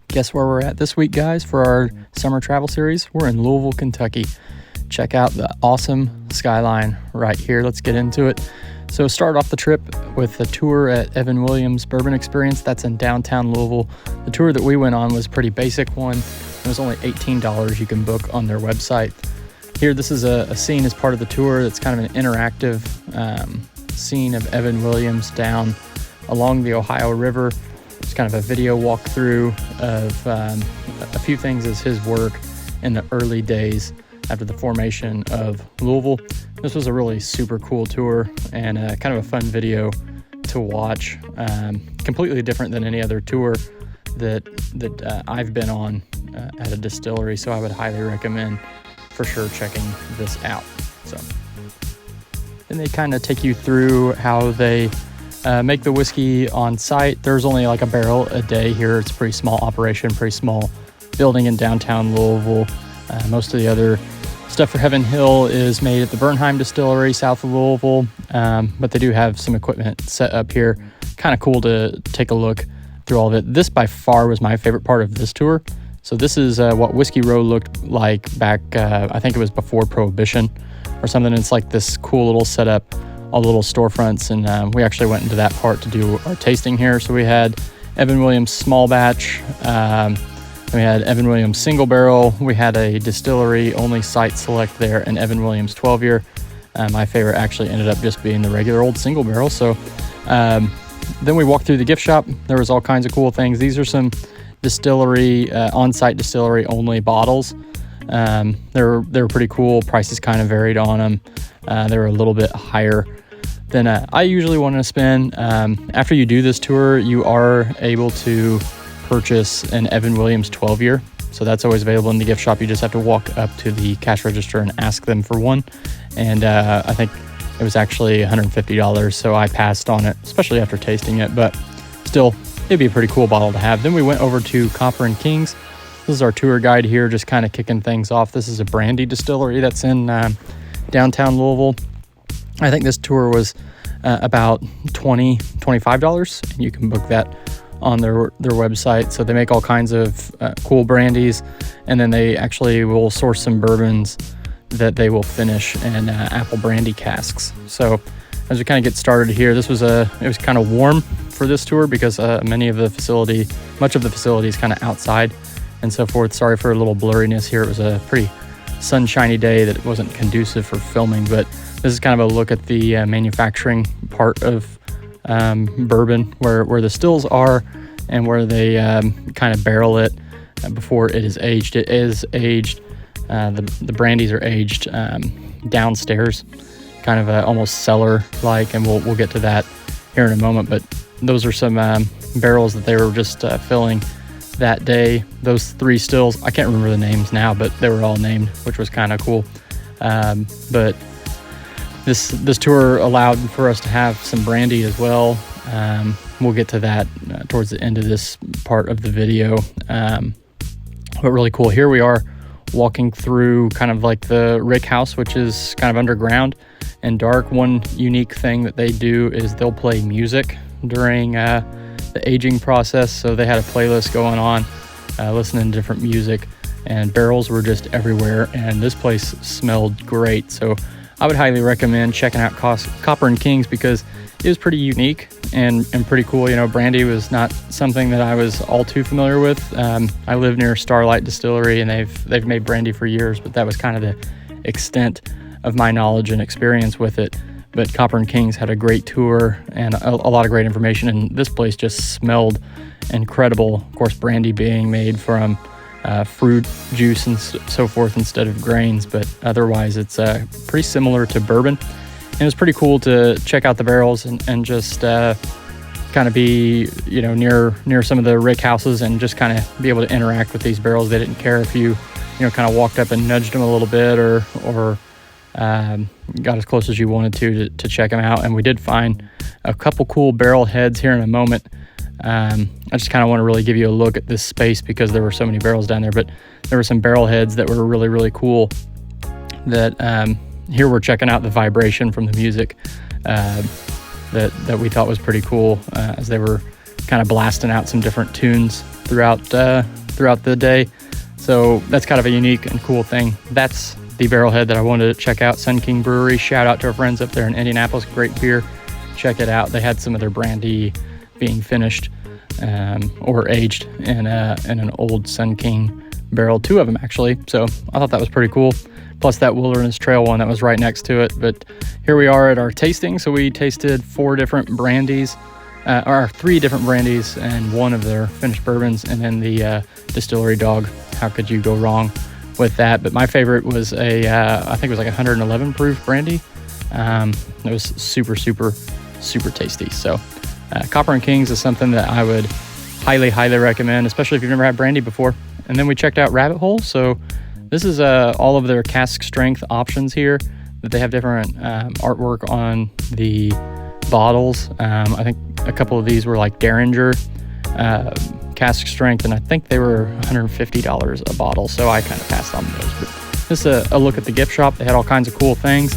Guess where we're at this week, guys, for our summer travel series? We're in Louisville, Kentucky. Check out the awesome skyline right here. Let's get into it. So start off the trip with a tour at Evan Williams Bourbon Experience. That's in downtown Louisville. The tour that we went on was a pretty basic one. It was only $18 you can book on their website. Here, this is a scene as part of the tour. It's kind of an interactive scene of Evan Williams down along the Ohio River. It's kind of a video walkthrough of a few things as his work in the early days after the formation of Louisville. This was a really super cool tour and kind of a fun video to watch. Completely different than any other tour that I've been on at a distillery, so I would highly recommend for sure checking this out. So, and they kind of take you through how they make the whiskey on site. There's only like a barrel a day here. It's a pretty small operation, pretty small building in downtown Louisville. Most of the other stuff for Heaven Hill is made at the Bernheim Distillery south of Louisville, but they do have some equipment set up here. Kind of cool to take a look through all of it. This by far was my favorite part of this tour. So this is what Whiskey Row looked like back, I think it was before Prohibition or something. It's like this cool little setup, all the little storefronts, and we actually went into that part to do our tasting here. So we had Evan Williams small batch, we had Evan Williams single barrel, we had a distillery only site select there, and Evan Williams 12-year. My favorite actually ended up just being the regular old single barrel. So then we walked through the gift shop. There was all kinds of cool things. These are some distillery, on-site distillery only bottles. They were pretty cool. Prices kind of varied on them. They were a little bit higher than I usually want to spend. After you do this tour, you are able to purchase an Evan Williams 12-year. So that's always available in the gift shop. You just have to walk up to the cash register and ask them for one. And I think it was actually $150. So I passed on it, especially after tasting it. But still, it'd be a pretty cool bottle to have. Then we went over to Copper and Kings. This is our tour guide here, just kind of kicking things off. This is a brandy distillery that's in downtown Louisville. I think this tour was about $25, and you can book that on their website. So they make all kinds of cool brandies, and then they actually will source some bourbons that they will finish in apple brandy casks. So as we kind of get started here, it was kind of warm for this tour because much of the facility is kind of outside and so forth. Sorry for a little blurriness here. It was a pretty sunshiny day that wasn't conducive for filming, but this is kind of a look at the manufacturing part of bourbon, where the stills are and where they kind of barrel it before it is aged. It is aged. The brandies are aged downstairs, kind of almost cellar-like, and we'll get to that here in a moment. But those are some barrels that they were just filling that day. Those three stills, I can't remember the names now, but they were all named, which was kind of cool. But this tour allowed for us to have some brandy as well. We'll get to that towards the end of this part of the video. But really cool. Here we are walking through kind of like the rick house, which is kind of underground and dark. One unique thing that they do is they'll play music during the aging process. So they had a playlist going on, listening to different music, and barrels were just everywhere, and this place smelled great. So I would highly recommend checking out Copper and Kings because it was pretty unique and pretty cool. You know, brandy was not something that I was all too familiar with. I live near Starlight Distillery, and they've made brandy for years, but that was kind of the extent of my knowledge and experience with it. But Copper and Kings had a great tour and a lot of great information, and this place just smelled incredible. Of course, brandy being made from fruit juice and so forth instead of grains, but otherwise it's pretty similar to bourbon. And it was pretty cool to check out the barrels and just kind of be, you know, near some of the rick houses and just kind of be able to interact with these barrels. They didn't care if you kind of walked up and nudged them a little bit or got as close as you wanted to check them out. And we did find a couple cool barrel heads here in a moment. I just kind of want to really give you a look at this space because there were so many barrels down there, but there were some barrel heads that were really, really cool that here we're checking out the vibration from the music that we thought was pretty cool as they were kind of blasting out some different tunes throughout throughout the day. So that's kind of a unique and cool thing. That's the barrelhead that I wanted to check out, Sun King Brewery. Shout out to our friends up there in Indianapolis. Great beer. Check it out. They had some of their brandy being finished or aged in an old Sun King barrel, 2 of them actually. So I thought that was pretty cool. Plus that Wilderness Trail one that was right next to it. But here we are at our tasting. So we tasted 4 different brandies, or 3 different brandies and 1 of their finished bourbons, and then the Distillery Dog. How could you go wrong with that? But my favorite was I think it was like 111 proof brandy. It was super tasty. So Copper and Kings is something that I would highly recommend, especially if you've never had brandy before. And then we checked out Rabbit Hole. So this is all of their cask strength options here, that they have different artwork on the bottles. I think a couple of these were like Derringer cask strength, and I think they were $150 a bottle, so I kind of passed on those. But this is a look at the gift shop. They had all kinds of cool things.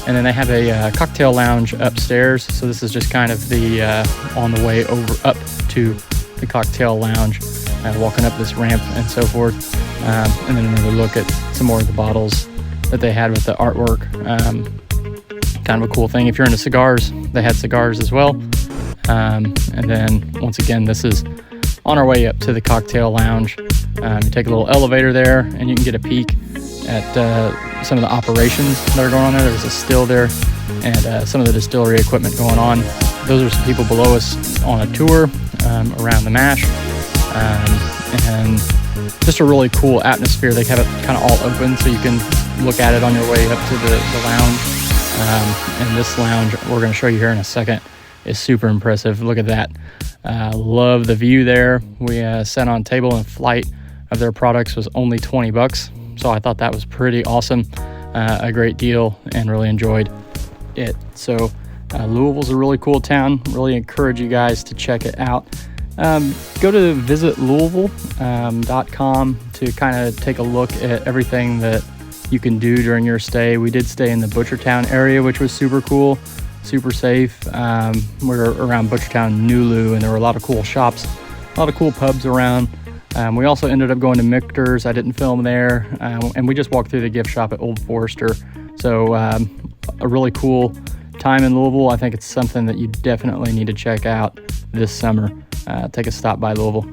And then they have a cocktail lounge upstairs. So this is just kind of the on the way up to the cocktail lounge, walking up this ramp and so forth. And then another look at some more of the bottles that they had with the artwork. Kind of a cool thing. If you're into cigars, they had cigars as well. And then once again, this is on our way up to the cocktail lounge. You take a little elevator there and you can get a peek at some of the operations that are going on there. There's a still there and some of the distillery equipment going on. Those are some people below us on a tour around the mash. And just a really cool atmosphere. They have it kind of all open so you can look at it on your way up to the lounge. And this lounge, we're going to show you here in a second, is super impressive. Look at that. Love the view there. We sat on a table, and a flight of their products was only $20. So I thought that was pretty awesome. A great deal, and really enjoyed it. So Louisville's a really cool town. Really encourage you guys to check it out. Go to visitlouisville.com to kind of take a look at everything that you can do during your stay. We did stay in the Butchertown area, which was super cool, super safe. We're around Butchertown, Nulu, and there were a lot of cool shops, a lot of cool pubs around. We also ended up going to Michter's. I didn't film there. And we just walked through the gift shop at Old Forester. So a really cool time in Louisville. I think it's something that you definitely need to check out this summer. Take a stop by Louisville.